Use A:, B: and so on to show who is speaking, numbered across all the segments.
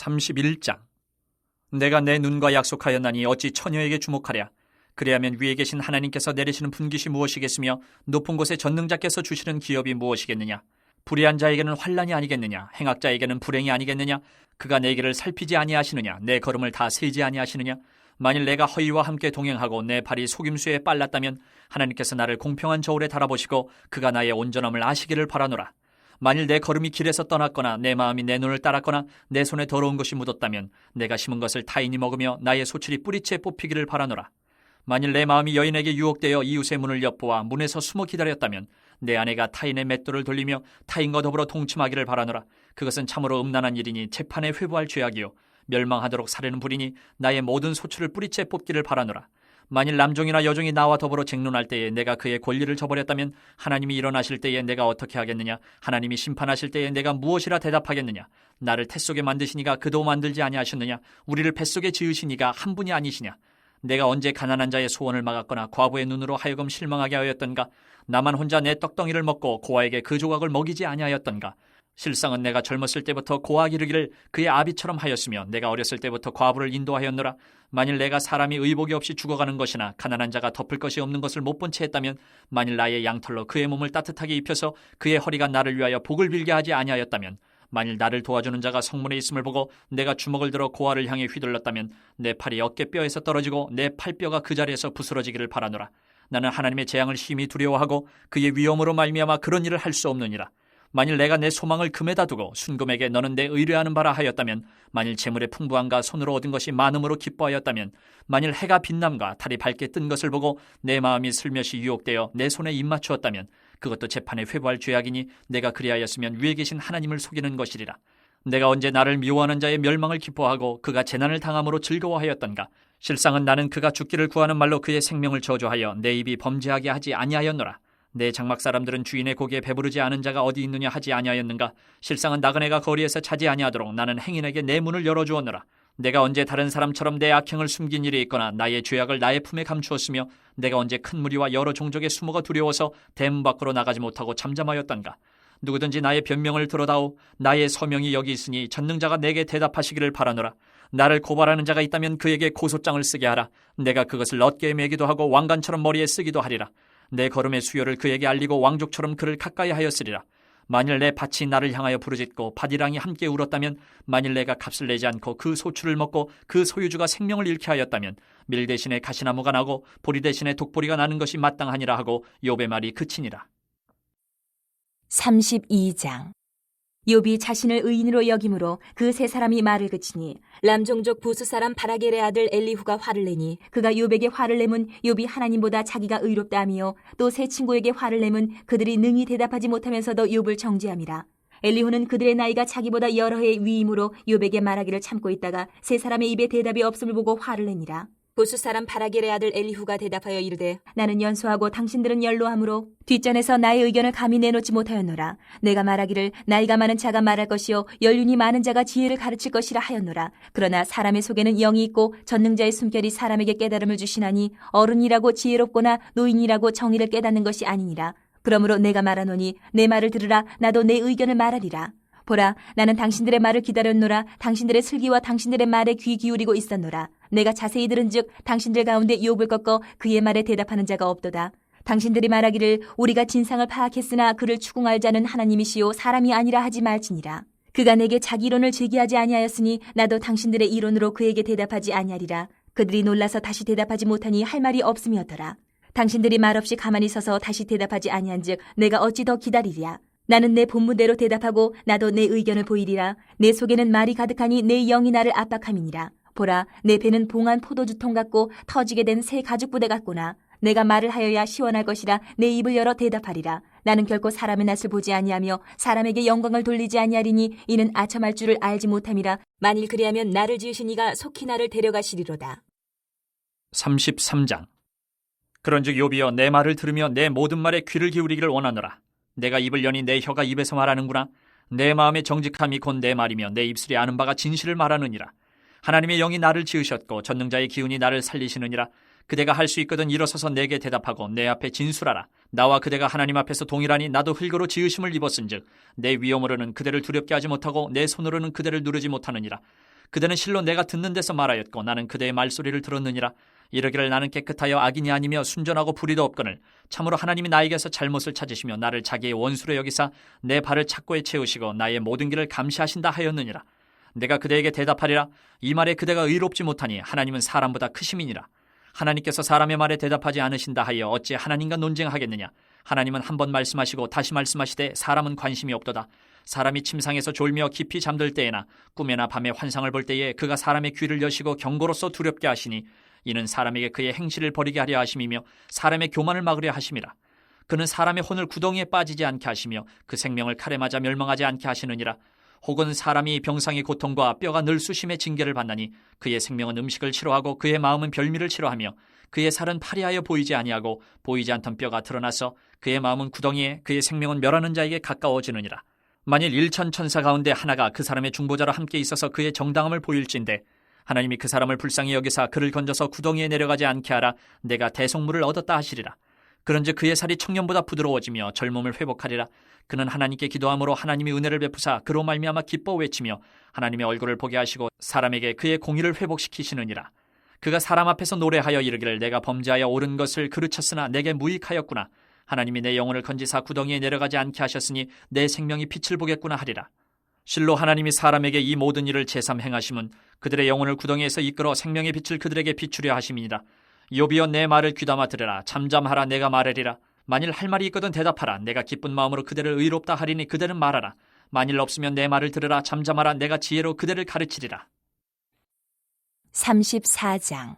A: 31장. 내가 내 눈과 약속하였나니 어찌 처녀에게 주목하랴. 그리하면 위에 계신 하나님께서 내리시는 분깃이 무엇이겠으며 높은 곳에 전능자께서 주시는 기업이 무엇이겠느냐. 불의한 자에게는 환난이 아니겠느냐. 행악자에게는 불행이 아니겠느냐. 그가 내 길을 살피지 아니하시느냐. 내 걸음을 다 세지 아니하시느냐. 만일 내가 허위와 함께 동행하고 내 발이 속임수에 빨랐다면 하나님께서 나를 공평한 저울에 달아보시고 그가 나의 온전함을 아시기를 바라노라. 만일 내 걸음이 길에서 떠났거나 내 마음이 내 눈을 따랐거나 내 손에 더러운 것이 묻었다면 내가 심은 것을 타인이 먹으며 나의 소출이 뿌리채 뽑히기를 바라노라. 만일 내 마음이 여인에게 유혹되어 이웃의 문을 엿보아 문에서 숨어 기다렸다면 내 아내가 타인의 맷돌을 돌리며 타인과 더불어 동침하기를 바라노라. 그것은 참으로 음란한 일이니 재판에 회부할 죄악이요 멸망하도록 사르는 불이니 나의 모든 소출을 뿌리채 뽑기를 바라노라. 만일 남종이나 여종이 나와 더불어 쟁론할 때에 내가 그의 권리를 저버렸다면 하나님이 일어나실 때에 내가 어떻게 하겠느냐. 하나님이 심판하실 때에 내가 무엇이라 대답하겠느냐. 나를 태 속에 만드시니가 그도 만들지 아니하셨느냐. 우리를 뱃속에 지으시니가 한 분이 아니시냐. 내가 언제 가난한 자의 소원을 막았거나 과부의 눈으로 하여금 실망하게 하였던가. 나만 혼자 내 떡덩이를 먹고 고아에게 그 조각을 먹이지 아니하였던가. 실상은 내가 젊었을 때부터 고아 기르기를 그의 아비처럼 하였으며 내가 어렸을 때부터 과부를 인도하였노라. 만일 내가 사람이 의복이 없이 죽어가는 것이나 가난한 자가 덮을 것이 없는 것을 못 본 채 했다면 만일 나의 양털로 그의 몸을 따뜻하게 입혀서 그의 허리가 나를 위하여 복을 빌게 하지 아니하였다면 만일 나를 도와주는 자가 성문에 있음을 보고 내가 주먹을 들어 고아를 향해 휘둘렀다면 내 팔이 어깨뼈에서 떨어지고 내 팔뼈가 그 자리에서 부스러지기를 바라노라. 나는 하나님의 재앙을 심히 두려워하고 그의 위엄으로 말미암아 그런 일을 할 수 없느니라. 만일 내가 내 소망을 금에다 두고 순금에게 너는 내 의뢰하는 바라 하였다면 만일 재물의 풍부함과 손으로 얻은 것이 많음으로 기뻐하였다면 만일 해가 빛남과 달이 밝게 뜬 것을 보고 내 마음이 슬며시 유혹되어 내 손에 입맞추었다면 그것도 재판에 회부할 죄악이니 내가 그리하였으면 위에 계신 하나님을 속이는 것이리라. 내가 언제 나를 미워하는 자의 멸망을 기뻐하고 그가 재난을 당함으로 즐거워하였던가. 실상은 나는 그가 죽기를 구하는 말로 그의 생명을 저주하여 내 입이 범죄하게 하지 아니하였노라. 내 장막 사람들은 주인의 고기에 배부르지 않은 자가 어디 있느냐 하지 아니하였는가. 실상은 나그네가 거리에서 차지 아니하도록 나는 행인에게 내 문을 열어주었노라. 내가 언제 다른 사람처럼 내 악행을 숨긴 일이 있거나 나의 죄악을 나의 품에 감추었으며 내가 언제 큰 무리와 여러 종족의 수모가 두려워서 대문 밖으로 나가지 못하고 잠잠하였던가. 누구든지 나의 변명을 들어다오. 나의 서명이 여기 있으니 전능자가 내게 대답하시기를 바라노라. 나를 고발하는 자가 있다면 그에게 고소장을 쓰게 하라. 내가 그것을 어깨에 매기도 하고 왕관처럼 머리에 쓰기도 하리라. 내 걸음의 수요를 그에게 알리고 왕족처럼 그를 가까이 하였으리라. 만일 내 밭이 나를 향하여 부르짖고 밭이랑이 함께 울었다면 만일 내가 값을 내지 않고 그 소출을 먹고 그 소유주가 생명을 잃게 하였다면 밀 대신에 가시나무가 나고 보리 대신에 독보리가 나는 것이 마땅하니라 하고 욥의 말이 그치니라.
B: 32장. 욥이 자신을 의인으로 여김으로 그 세 사람이 말을 그치니 람종족 부스 사람 바라겔의 아들 엘리후가 화를 내니 그가 욥에게 화를 내면 욥이 하나님보다 자기가 의롭다 하며 또 세 친구에게 화를 내면 그들이 능히 대답하지 못하면서도 욥을 정죄함이라. 엘리후는 그들의 나이가 자기보다 여러 해 위임으로 욥에게 말하기를 참고 있다가 세 사람의 입에 대답이 없음을 보고 화를 내니라. 부스 사람 바라겔의 아들 엘리후가 대답하여 이르되 나는 연소하고 당신들은 연로하므로 뒷전에서 나의 의견을 감히 내놓지 못하였노라. 내가 말하기를 나이가 많은 자가 말할 것이요 연륜이 많은 자가 지혜를 가르칠 것이라 하였노라. 그러나 사람의 속에는 영이 있고 전능자의 숨결이 사람에게 깨달음을 주시나니 어른이라고 지혜롭거나 노인이라고 정의를 깨닫는 것이 아니니라. 그러므로 내가 말하노니 내 말을 들으라. 나도 내 의견을 말하리라. 보라, 나는 당신들의 말을 기다렸노라. 당신들의 슬기와 당신들의 말에 귀 기울이고 있었노라. 내가 자세히 들은즉 당신들 가운데 욥을 꺾어 그의 말에 대답하는 자가 없도다. 당신들이 말하기를 우리가 진상을 파악했으나 그를 추궁할 자는 하나님이시요 사람이 아니라 하지 말지니라. 그가 내게 자기 이론을 제기하지 아니하였으니 나도 당신들의 이론으로 그에게 대답하지 아니하리라. 그들이 놀라서 다시 대답하지 못하니 할 말이 없음이었더라. 당신들이 말없이 가만히 서서 다시 대답하지 아니한즉 내가 어찌 더 기다리랴. 나는 내 본문대로 대답하고 나도 내 의견을 보이리라. 내 속에는 말이 가득하니 내 영이 나를 압박함이니라. 보라, 내 배는 봉한 포도주통 같고 터지게 된 새 가죽부대 같구나. 내가 말을 하여야 시원할 것이라 내 입을 열어 대답하리라. 나는 결코 사람의 낯을 보지 아니하며 사람에게 영광을 돌리지 아니하리니 이는 아첨할 줄을 알지 못함이라. 만일 그리하면 나를 지으신 이가 속히 나를 데려가시리로다.
A: 33장. 그런즉 욥이여 내 말을 들으며 내 모든 말에 귀를 기울이기를 원하노라. 내가 입을 여니 내 혀가 입에서 말하는구나. 내 마음의 정직함이 곧 내 말이며 내 입술이 아는 바가 진실을 말하느니라. 하나님의 영이 나를 지으셨고 전능자의 기운이 나를 살리시느니라. 그대가 할 수 있거든 일어서서 내게 대답하고 내 앞에 진술하라. 나와 그대가 하나님 앞에서 동일하니 나도 흙으로 지으심을 입었은즉 내 위엄으로는 그대를 두렵게 하지 못하고 내 손으로는 그대를 누르지 못하느니라. 그대는 실로 내가 듣는 데서 말하였고 나는 그대의 말소리를 들었느니라. 이르기를 나는 깨끗하여 악인이 아니며 순전하고 불의도 없거늘 참으로 하나님이 나에게서 잘못을 찾으시며 나를 자기의 원수로 여기사 내 발을 착고에 채우시고 나의 모든 길을 감시하신다 하였느니라. 내가 그대에게 대답하리라. 이 말에 그대가 의롭지 못하니 하나님은 사람보다 크심이니라. 하나님께서 사람의 말에 대답하지 않으신다 하여 어찌 하나님과 논쟁하겠느냐. 하나님은 한 번 말씀하시고 다시 말씀하시되 사람은 관심이 없도다. 사람이 침상에서 졸며 깊이 잠들 때에나 꿈에나 밤에 환상을 볼 때에 그가 사람의 귀를 여시고 경고로서 두렵게 하시니 이는 사람에게 그의 행실을 버리게 하려 하심이며 사람의 교만을 막으려 하심이라. 그는 사람의 혼을 구덩이에 빠지지 않게 하시며 그 생명을 칼에 맞아 멸망하지 않게 하시느니라. 혹은 사람이 병상의 고통과 뼈가 늘쑤심의 징계를 받나니 그의 생명은 음식을 싫어하고 그의 마음은 별미를 싫어하며 그의 살은 파리하여 보이지 아니하고 보이지 않던 뼈가 드러나서 그의 마음은 구덩이에 그의 생명은 멸하는 자에게 가까워지느니라. 만일 1천 천사 가운데 하나가 그 사람의 중보자로 함께 있어서 그의 정당함을 보일진대 하나님이 그 사람을 불쌍히 여기사 그를 건져서 구덩이에 내려가지 않게 하라. 내가 대속물을 얻었다 하시리라. 그런즉 그의 살이 청년보다 부드러워지며 젊음을 회복하리라. 그는 하나님께 기도함으로 하나님이 은혜를 베푸사 그로 말미암아 기뻐 외치며 하나님의 얼굴을 보게 하시고 사람에게 그의 공의를 회복시키시느니라. 그가 사람 앞에서 노래하여 이르기를 내가 범죄하여 옳은 것을 그르쳤으나 내게 무익하였구나. 하나님이 내 영혼을 건지사 구덩이에 내려가지 않게 하셨으니 내 생명이 빛을 보겠구나 하리라. 실로 하나님이 사람에게 이 모든 일을 제삼 행하심은 그들의 영혼을 구덩이에서 이끌어 생명의 빛을 그들에게 비추려 하심이니라. 욥이여 내 말을 귀담아 들으라. 잠잠하라. 내가 말하리라. 만일 할 말이 있거든 대답하라. 내가 기쁜 마음으로 그대를 의롭다 하리니 그대는 말하라. 만일 없으면 내 말을 들으라. 잠잠하라. 내가 지혜로 그대를 가르치리라.
B: 34장.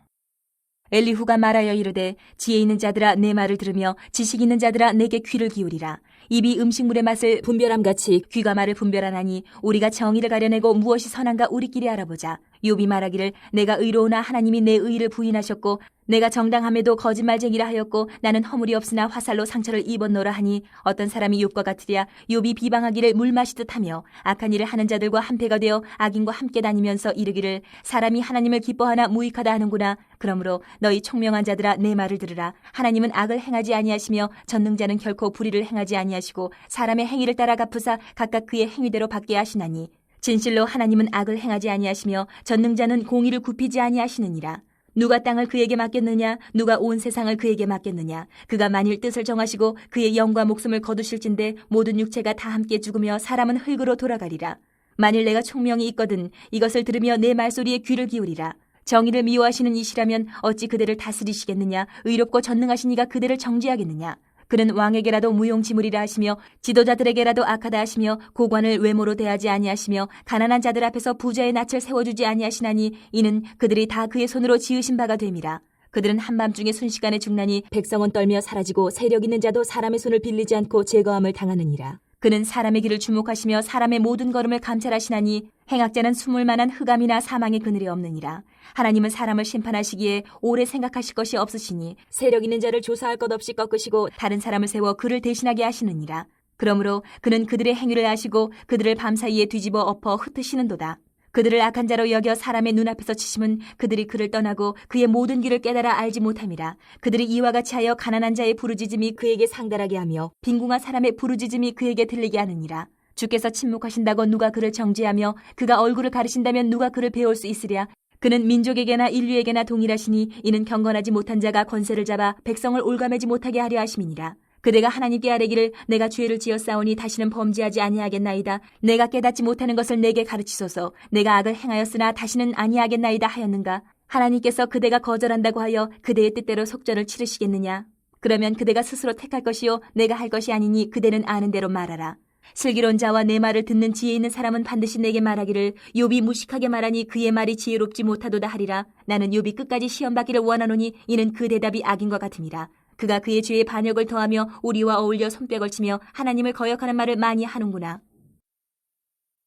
B: 엘리후가 말하여 이르되 지혜 있는 자들아 내 말을 들으며 지식 있는 자들아 내게 귀를 기울이라. 입이 음식물의 맛을 분별함같이 귀가 말을 분별하나니 우리가 정의를 가려내고 무엇이 선한가 우리끼리 알아보자. 욥이 말하기를 내가 의로우나 하나님이 내 의를 부인하셨고 내가 정당함에도 거짓말쟁이라 하였고 나는 허물이 없으나 화살로 상처를 입었노라 하니 어떤 사람이 욥과 같으랴. 욥이 비방하기를 물 마시듯 하며 악한 일을 하는 자들과 한패가 되어 악인과 함께 다니면서 이르기를 사람이 하나님을 기뻐하나 무익하다 하는구나. 그러므로 너희 총명한 자들아 내 말을 들으라. 하나님은 악을 행하지 아니하시며 전능자는 결코 불의를 행하지 아니하시고 사람의 행위를 따라 갚으사 각각 그의 행위대로 받게 하시나니 진실로 하나님은 악을 행하지 아니하시며 전능자는 공의를 굽히지 아니하시느니라. 누가 땅을 그에게 맡겼느냐? 누가 온 세상을 그에게 맡겼느냐? 그가 만일 뜻을 정하시고 그의 영과 목숨을 거두실진데 모든 육체가 다 함께 죽으며 사람은 흙으로 돌아가리라. 만일 내가 총명이 있거든 이것을 들으며 내 말소리에 귀를 기울이라. 정의를 미워하시는 이시라면 어찌 그대를 다스리시겠느냐? 의롭고 전능하신 이가 그대를 정죄하겠느냐? 그는 왕에게라도 무용지물이라 하시며 지도자들에게라도 악하다 하시며 고관을 외모로 대하지 아니하시며 가난한 자들 앞에서 부자의 낯을 세워주지 아니하시나니 이는 그들이 다 그의 손으로 지으신 바가 됨이라. 그들은 한밤중에 순식간에 죽나니 백성은 떨며 사라지고 세력 있는 자도 사람의 손을 빌리지 않고 제거함을 당하느니라. 그는 사람의 길을 주목하시며 사람의 모든 걸음을 감찰하시나니 행악자는 숨을 만한 흑암이나 사망의 그늘이 없느니라. 하나님은 사람을 심판하시기에 오래 생각하실 것이 없으시니 세력 있는 자를 조사할 것 없이 꺾으시고 다른 사람을 세워 그를 대신하게 하시느니라. 그러므로 그는 그들의 행위를 아시고 그들을 밤사이에 뒤집어 엎어 흩으시는도다. 그들을 악한 자로 여겨 사람의 눈앞에서 치심은 그들이 그를 떠나고 그의 모든 길을 깨달아 알지 못함이라. 그들이 이와 같이 하여 가난한 자의 부르짖음이 그에게 상달하게 하며 빈궁한 사람의 부르짖음이 그에게 들리게 하느니라. 주께서 침묵하신다고 누가 그를 정죄하며 그가 얼굴을 가리신다면 누가 그를 배울 수 있으랴. 그는 민족에게나 인류에게나 동일하시니 이는 경건하지 못한 자가 권세를 잡아 백성을 올가매지 못하게 하려 하심이니라. 그대가 하나님께 아뢰기를 내가 죄를 지었사오니 다시는 범죄하지 아니하겠나이다. 내가 깨닫지 못하는 것을 내게 가르치소서. 내가 악을 행하였으나 다시는 아니하겠나이다 하였는가. 하나님께서 그대가 거절한다고 하여 그대의 뜻대로 속전을 치르시겠느냐. 그러면 그대가 스스로 택할 것이요 내가 할 것이 아니니 그대는 아는 대로 말하라. 슬기로운 자와 내 말을 듣는 지혜 있는 사람은 반드시 내게 말하기를 욥이 무식하게 말하니 그의 말이 지혜롭지 못하도다 하리라. 나는 욥이 끝까지 시험받기를 원하노니 이는 그 대답이 악인과 같음이라. 그가 그의 죄에 반역을 더하며 우리와 어울려 손뼉을 치며 하나님을 거역하는 말을 많이 하는구나.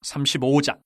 A: 35장.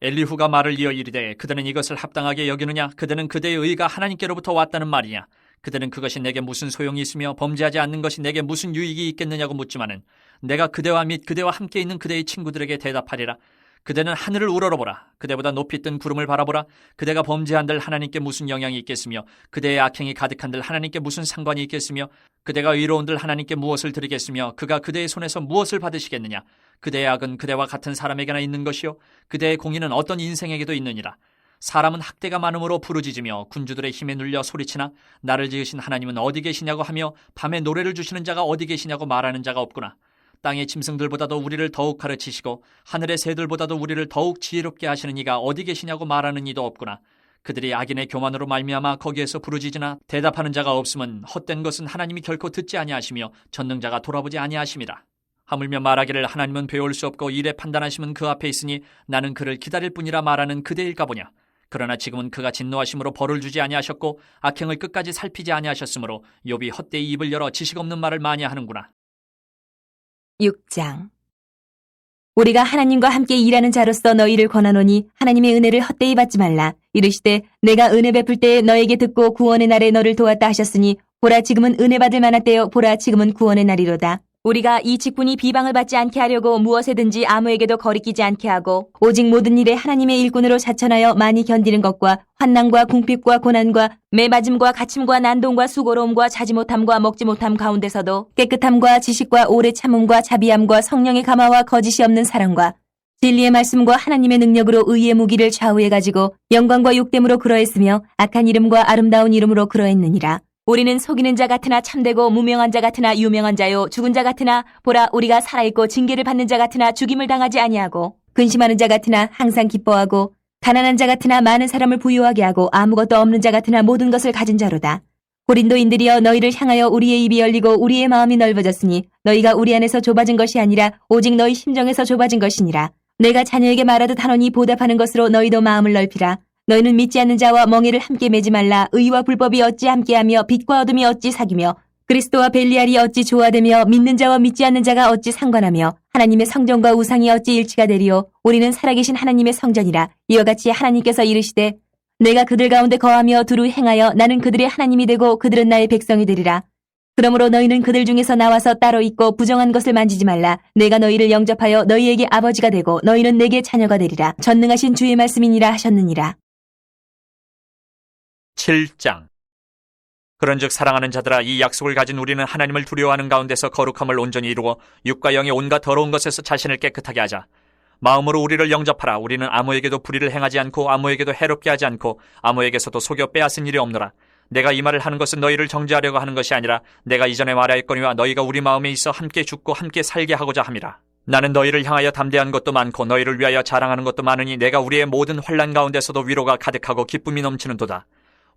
A: 엘리후가 말을 이어 이르되 그들은 이것을 합당하게 여기느냐? 그들은 그대의 의가 하나님께로부터 왔다는 말이냐? 그들은 그것이 내게 무슨 소용이 있으며 범죄하지 않는 것이 내게 무슨 유익이 있겠느냐고 묻지만은 내가 그대와 및 그대와 함께 있는 그대의 친구들에게 대답하리라. 그대는 하늘을 우러러보라. 그대보다 높이 뜬 구름을 바라보라. 그대가 범죄한들 하나님께 무슨 영향이 있겠으며 그대의 악행이 가득한들 하나님께 무슨 상관이 있겠으며 그대가 의로운들 하나님께 무엇을 드리겠으며 그가 그대의 손에서 무엇을 받으시겠느냐. 그대의 악은 그대와 같은 사람에게나 있는 것이요 그대의 공의는 어떤 인생에게도 있느니라. 사람은 학대가 많음으로 부르짖으며 군주들의 힘에 눌려 소리치나 나를 지으신 하나님은 어디 계시냐고 하며 밤에 노래를 주시는 자가 어디 계시냐고 말하는 자가 없구나. 땅의 짐승들보다도 우리를 더욱 가르치시고 하늘의 새들보다도 우리를 더욱 지혜롭게 하시는 이가 어디 계시냐고 말하는 이도 없구나. 그들이 악인의 교만으로 말미암아 거기에서 부르짖으나 대답하는 자가 없음은 헛된 것은 하나님이 결코 듣지 아니하시며 전능자가 돌아보지 아니하심이라. 하물며 말하기를 하나님은 배울 수 없고 일에 판단하심은 그 앞에 있으니 나는 그를 기다릴 뿐이라 말하는 그대일까 보냐. 그러나 지금은 그가 진노하심으로 벌을 주지 아니하셨고 악행을 끝까지 살피지 아니하셨으므로 욥이 헛되이 입을 열어 지식 없는 말을 많이 하는구나.
B: 6장. 우리가 하나님과 함께 일하는 자로서 너희를 권하노니 하나님의 은혜를 헛되이 받지 말라. 이르시되 내가 은혜 베풀 때에 너에게 듣고 구원의 날에 너를 도왔다 하셨으니 보라 지금은 은혜 받을 만한 때요 보라 지금은 구원의 날이로다. 우리가 이 직분이 비방을 받지 않게 하려고 무엇에든지 아무에게도 거리끼지 않게 하고 오직 모든 일에 하나님의 일꾼으로 자천하여 많이 견디는 것과 환난과 궁핍과 고난과 매맞음과 갇힘과 난동과 수고로움과 자지 못함과 먹지 못함 가운데서도 깨끗함과 지식과 오래 참음과 자비함과 성령의 감화와 거짓이 없는 사랑과 진리의 말씀과 하나님의 능력으로 의의 무기를 좌우해 가지고 영광과 욕됨으로 그러했으며 악한 이름과 아름다운 이름으로 그러했느니라. 우리는 속이는 자 같으나 참되고 무명한 자 같으나 유명한 자요 죽은 자 같으나 보라 우리가 살아있고 징계를 받는 자 같으나 죽임을 당하지 아니하고 근심하는 자 같으나 항상 기뻐하고 가난한 자 같으나 많은 사람을 부유하게 하고 아무것도 없는 자 같으나 모든 것을 가진 자로다. 고린도인들이여 너희를 향하여 우리의 입이 열리고 우리의 마음이 넓어졌으니 너희가 우리 안에서 좁아진 것이 아니라 오직 너희 심정에서 좁아진 것이니라. 내가 자녀에게 말하듯 하노니 보답하는 것으로 너희도 마음을 넓히라. 너희는 믿지 않는 자와 멍에를 함께 매지 말라. 의와 불법이 어찌 함께하며 빛과 어둠이 어찌 사귀며 그리스도와 벨리알이 어찌 조화되며 믿는 자와 믿지 않는 자가 어찌 상관하며 하나님의 성전과 우상이 어찌 일치가 되리요. 우리는 살아계신 하나님의 성전이라. 이와 같이 하나님께서 이르시되 내가 그들 가운데 거하며 두루 행하여 나는 그들의 하나님이 되고 그들은 나의 백성이 되리라. 그러므로 너희는 그들 중에서 나와서 따로 있고 부정한 것을 만지지 말라. 내가 너희를 영접하여 너희에게 아버지가 되고 너희는 내게 자녀가 되리라. 전능하신 주의 말씀이니라 하셨느니라.
A: 7장. 그런즉 사랑하는 자들아 이 약속을 가진 우리는 하나님을 두려워하는 가운데서 거룩함을 온전히 이루고 육과 영의 온갖 더러운 것에서 자신을 깨끗하게 하자. 마음으로 우리를 영접하라. 우리는 아무에게도 불의를 행하지 않고 아무에게도 해롭게 하지 않고 아무에게서도 속여 빼앗은 일이 없노라. 내가 이 말을 하는 것은 너희를 정죄하려고 하는 것이 아니라 내가 이전에 말하였거니와 너희가 우리 마음에 있어 함께 죽고 함께 살게 하고자 함이라. 나는 너희를 향하여 담대한 것도 많고 너희를 위하여 자랑하는 것도 많으니 내가 우리의 모든 환난 가운데서도 위로가 가득하고 기쁨이 넘치는도다.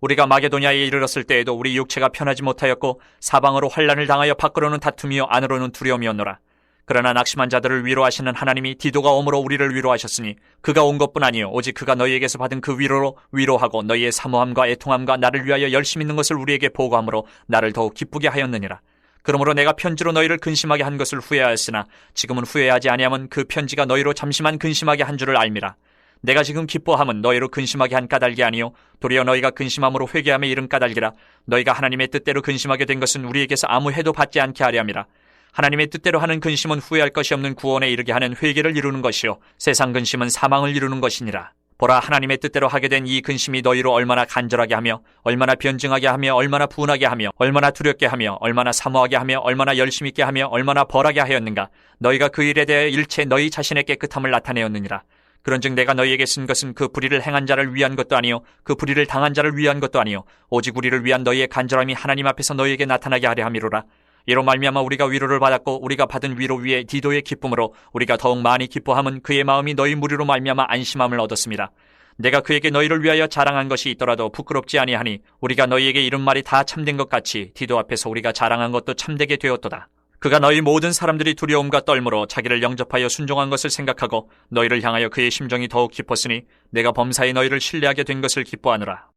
A: 우리가 마게도냐에 이르렀을 때에도 우리 육체가 편하지 못하였고 사방으로 환난을 당하여 밖으로는 다툼이요 안으로는 두려움이었노라. 그러나 낙심한 자들을 위로하시는 하나님이 디도가 오므로 우리를 위로하셨으니 그가 온 것뿐 아니요 오직 그가 너희에게서 받은 그 위로로 위로하고 너희의 사모함과 애통함과 나를 위하여 열심 있는 것을 우리에게 보고함으로 나를 더욱 기쁘게 하였느니라. 그러므로 내가 편지로 너희를 근심하게 한 것을 후회하였으나 지금은 후회하지 아니함은 그 편지가 너희로 잠시만 근심하게 한 줄을 알미라. 내가 지금 기뻐함은 너희로 근심하게 한 까닭이 아니요 도리어 너희가 근심함으로 회개함에 이른 까닭이라. 너희가 하나님의 뜻대로 근심하게 된 것은 우리에게서 아무 해도 받지 않게 하려 함이라. 하나님의 뜻대로 하는 근심은 후회할 것이 없는 구원에 이르게 하는 회개를 이루는 것이요 세상 근심은 사망을 이루는 것이니라. 보라 하나님의 뜻대로 하게 된 이 근심이 너희로 얼마나 간절하게 하며 얼마나 변증하게 하며 얼마나 분하게 하며 얼마나 두렵게 하며 얼마나 사모하게 하며 얼마나 열심 있게 하며 얼마나 벌하게 하였는가. 너희가 그 일에 대해 일체 너희 자신의 깨끗함을 나타내었느니라. 그런즉 내가 너희에게 쓴 것은 그 불의를 행한 자를 위한 것도 아니요 그 불의를 당한 자를 위한 것도 아니요 오직 우리를 위한 너희의 간절함이 하나님 앞에서 너희에게 나타나게 하려 함이로라. 이로 말미암아 우리가 위로를 받았고 우리가 받은 위로 위에 디도의 기쁨으로 우리가 더욱 많이 기뻐함은 그의 마음이 너희 무리로 말미암아 안심함을 얻었습니다. 내가 그에게 너희를 위하여 자랑한 것이 있더라도 부끄럽지 아니하니 우리가 너희에게 이른 말이 다 참된 것 같이 디도 앞에서 우리가 자랑한 것도 참되게 되었도다. 그가 너희 모든 사람들이 두려움과 떨므로 자기를 영접하여 순종한 것을 생각하고 너희를 향하여 그의 심정이 더욱 깊었으니 내가 범사에 너희를 신뢰하게 된 것을 기뻐하노라.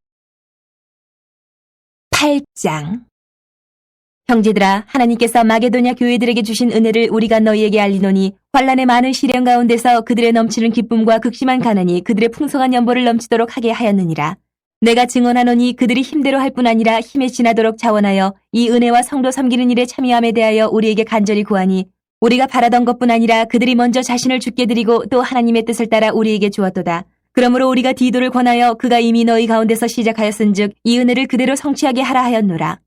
B: 8장. 형제들아 하나님께서 마게도냐 교회들에게 주신 은혜를 우리가 너희에게 알리노니 환난의 많은 시련 가운데서 그들의 넘치는 기쁨과 극심한 가난이 그들의 풍성한 연보를 넘치도록 하게 하였느니라. 내가 증언하노니 그들이 힘대로 할 뿐 아니라 힘에 지나도록 자원하여 이 은혜와 성도 섬기는 일에 참여함에 대하여 우리에게 간절히 구하니 우리가 바라던 것뿐 아니라 그들이 먼저 자신을 주께 드리고 또 하나님의 뜻을 따라 우리에게 주었도다. 그러므로 우리가 디도를 권하여 그가 이미 너희 가운데서 시작하였은즉 이 은혜를 그대로 성취하게 하라 하였노라.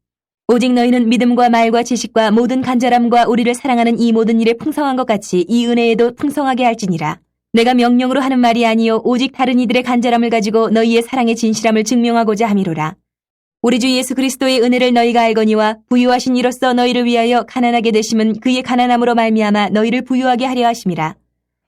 B: 오직 너희는 믿음과 말과 지식과 모든 간절함과 우리를 사랑하는 이 모든 일에 풍성한 것 같이 이 은혜에도 풍성하게 할지니라. 내가 명령으로 하는 말이 아니요 오직 다른 이들의 간절함을 가지고 너희의 사랑의 진실함을 증명하고자 함이로라. 우리 주 예수 그리스도의 은혜를 너희가 알거니와 부유하신 이로써 너희를 위하여 가난하게 되심은 그의 가난함으로 말미암아 너희를 부유하게 하려 하심이라.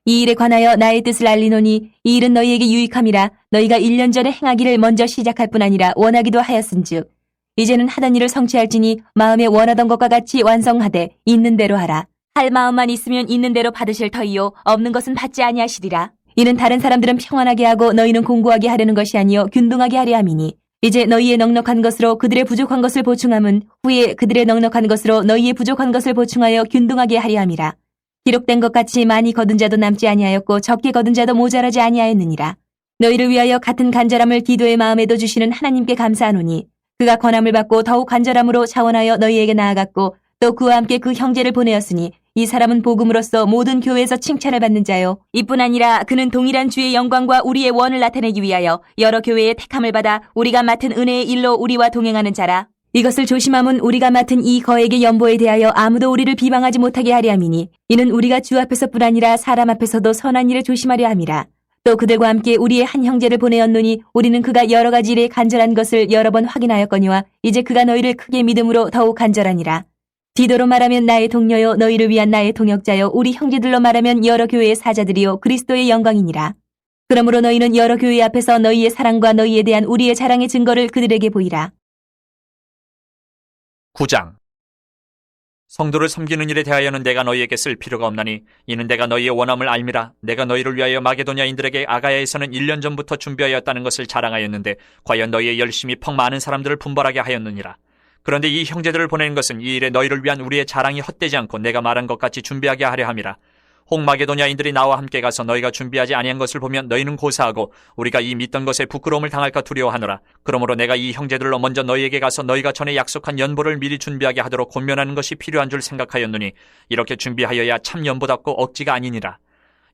B: 이 일에 관하여 나의 뜻을 알리노니 이 일은 너희에게 유익함이라. 너희가 1년 전에 행하기를 먼저 시작할 뿐 아니라 원하기도 하였은즉 이제는 하던 일을 성취할지니 마음에 원하던 것과 같이 완성하되 있는 대로 하라. 할 마음만 있으면 있는 대로 받으실 터이요 없는 것은 받지 아니하시리라. 이는 다른 사람들은 평안하게 하고 너희는 공고하게 하려는 것이 아니요 균등하게 하려 함이니 이제 너희의 넉넉한 것으로 그들의 부족한 것을 보충함은 후에 그들의 넉넉한 것으로 너희의 부족한 것을 보충하여 균등하게 하려 함이라. 기록된 것 같이 많이 거둔 자도 남지 아니하였고 적게 거둔 자도 모자라지 아니하였느니라. 너희를 위하여 같은 간절함을 디도의 마음에도 주시는 하나님께 감사하노니 그가 권함을 받고 더욱 간절함으로 자원하여 너희에게 나아갔고 또 그와 함께 그 형제를 보내었으니 이 사람은 복음으로써 모든 교회에서 칭찬을 받는 자요. 이뿐 아니라 그는 동일한 주의 영광과 우리의 원을 나타내기 위하여 여러 교회의 택함을 받아 우리가 맡은 은혜의 일로 우리와 동행하는 자라. 이것을 조심함은 우리가 맡은 이 거액의 연보에 대하여 아무도 우리를 비방하지 못하게 하려 함이니 이는 우리가 주 앞에서뿐 아니라 사람 앞에서도 선한 일을 조심하려 함이라. 또 그들과 함께 우리의 한 형제를 보내었노니 우리는 그가 여러 가지 일에 간절한 것을 여러 번 확인하였거니와 이제 그가 너희를 크게 믿음으로 더욱 간절하니라. 디도로 말하면 나의 동료요 너희를 위한 나의 동역자요 우리 형제들로 말하면 여러 교회의 사자들이요 그리스도의 영광이니라. 그러므로 너희는 여러 교회 앞에서 너희의 사랑과 너희에 대한 우리의 자랑의 증거를 그들에게 보이라.
A: 9장. 성도를 섬기는 일에 대하여는 내가 너희에게 쓸 필요가 없나니 이는 내가 너희의 원함을 알미라. 내가 너희를 위하여 마게도냐인들에게 아가야에서는 1년 전부터 준비하였다는 것을 자랑하였는데 과연 너희의 열심이 퍽 많은 사람들을 분발하게 하였느니라. 그런데 이 형제들을 보내는 것은 이 일에 너희를 위한 우리의 자랑이 헛되지 않고 내가 말한 것 같이 준비하게 하려 함이라. 혹 마게도냐인들이 나와 함께 가서 너희가 준비하지 아니한 것을 보면 너희는 고사하고 우리가 이 믿던 것에 부끄러움을 당할까 두려워하노라. 그러므로 내가 이 형제들로 먼저 너희에게 가서 너희가 전에 약속한 연보를 미리 준비하게 하도록 권면하는 것이 필요한 줄 생각하였노니 이렇게 준비하여야 참 연보답고 억지가 아니니라.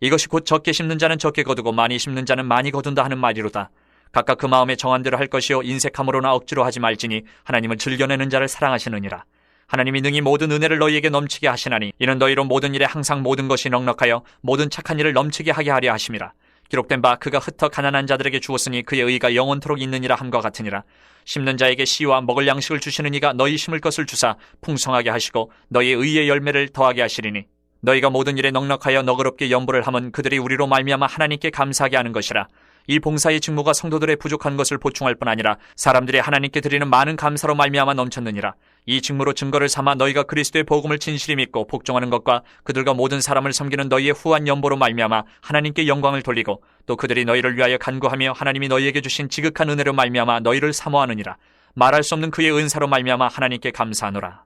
A: 이것이 곧 적게 심는 자는 적게 거두고 많이 심는 자는 많이 거둔다 하는 말이로다. 각각 그 마음에 정한 대로 할 것이요 인색함으로나 억지로 하지 말지니 하나님은 즐겨내는 자를 사랑하시느니라. 하나님이 능히 모든 은혜를 너희에게 넘치게 하시나니 이는 너희로 모든 일에 항상 모든 것이 넉넉하여 모든 착한 일을 넘치게 하게 하려 하심이라. 기록된 바 그가 흩어 가난한 자들에게 주었으니 그의 의가 영원토록 있느니라 함과 같으니라. 심는 자에게 씨와 먹을 양식을 주시는 이가 너희 심을 것을 주사 풍성하게 하시고 너희의 의의 열매를 더하게 하시리니 너희가 모든 일에 넉넉하여 너그럽게 연보를 하면 그들이 우리로 말미암아 하나님께 감사하게 하는 것이라. 이 봉사의 직무가 성도들의 부족한 것을 보충할 뿐 아니라 사람들이 하나님께 드리는 많은 감사로 말미암아 넘쳤느니라. 이 직무로 증거를 삼아 너희가 그리스도의 복음을 진실히 믿고 복종하는 것과 그들과 모든 사람을 섬기는 너희의 후한 연보로 말미암아 하나님께 영광을 돌리고 또 그들이 너희를 위하여 간구하며 하나님이 너희에게 주신 지극한 은혜로 말미암아 너희를 사모하느니라. 말할 수 없는 그의 은사로 말미암아 하나님께 감사하노라.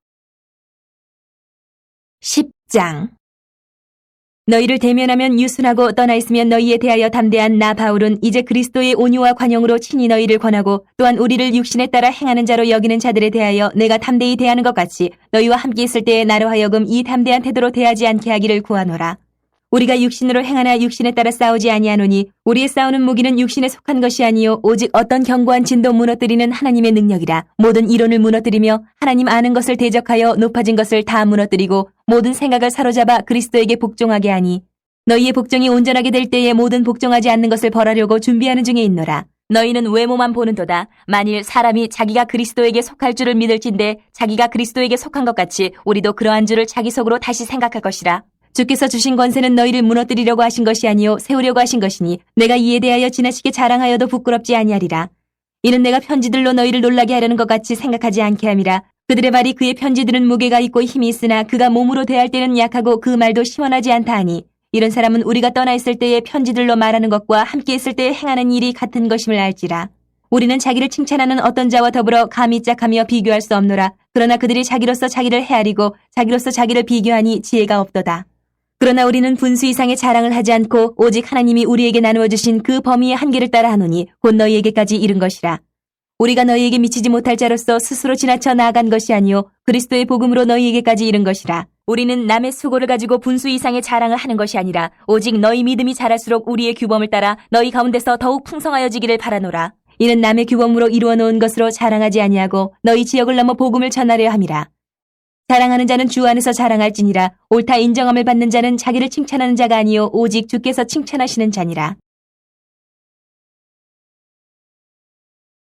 B: 10장. 너희를 대면하면 유순하고 떠나 있으면 너희에 대하여 담대한 나 바울은 이제 그리스도의 온유와 관용으로 친히 너희를 권하고 또한 우리를 육신에 따라 행하는 자로 여기는 자들에 대하여 내가 담대히 대하는 것 같이 너희와 함께 있을 때에 나로 하여금 이 담대한 태도로 대하지 않게 하기를 구하노라. 우리가 육신으로 행하나 육신에 따라 싸우지 아니하노니 우리의 싸우는 무기는 육신에 속한 것이 아니요 오직 어떤 견고한 진도 무너뜨리는 하나님의 능력이라. 모든 이론을 무너뜨리며 하나님 아는 것을 대적하여 높아진 것을 다 무너뜨리고 모든 생각을 사로잡아 그리스도에게 복종하게 하니 너희의 복종이 온전하게 될 때에 모든 복종하지 않는 것을 벌하려고 준비하는 중에 있노라. 너희는 외모만 보는도다. 만일 사람이 자기가 그리스도에게 속할 줄을 믿을진대 자기가 그리스도에게 속한 것 같이 우리도 그러한 줄을 자기 속으로 다시 생각할 것이라. 주께서 주신 권세는 너희를 무너뜨리려고 하신 것이 아니요 세우려고 하신 것이니 내가 이에 대하여 지나치게 자랑하여도 부끄럽지 아니하리라. 이는 내가 편지들로 너희를 놀라게 하려는 것 같이 생각하지 않게 함이라. 그들의 말이 그의 편지들은 무게가 있고 힘이 있으나 그가 몸으로 대할 때는 약하고 그 말도 시원하지 않다 하니 이런 사람은 우리가 떠나 있을 때에 편지들로 말하는 것과 함께 있을 때에 행하는 일이 같은 것임을 알지라. 우리는 자기를 칭찬하는 어떤 자와 더불어 감히 짝하며 비교할 수 없노라. 그러나 그들이 자기로서 자기를 헤아리고 자기로서 자기를 비교하니 지혜가 없도다. 그러나 우리는 분수 이상의 자랑을 하지 않고 오직 하나님이 우리에게 나누어 주신 그 범위의 한계를 따라 하노니 곧 너희에게까지 이른 것이라. 우리가 너희에게 미치지 못할 자로서 스스로 지나쳐 나아간 것이 아니요 그리스도의 복음으로 너희에게까지 이른 것이라. 우리는 남의 수고를 가지고 분수 이상의 자랑을 하는 것이 아니라 오직 너희 믿음이 자랄수록 우리의 규범을 따라 너희 가운데서 더욱 풍성하여지기를 바라노라. 이는 남의 규범으로 이루어 놓은 것으로 자랑하지 아니하고 너희 지역을 넘어 복음을 전하려 함이라. 자랑하는 자는 주 안에서 자랑할지니라. 옳다 인정함을 받는 자는 자기를 칭찬하는 자가 아니요 오직 주께서 칭찬하시는 자니라.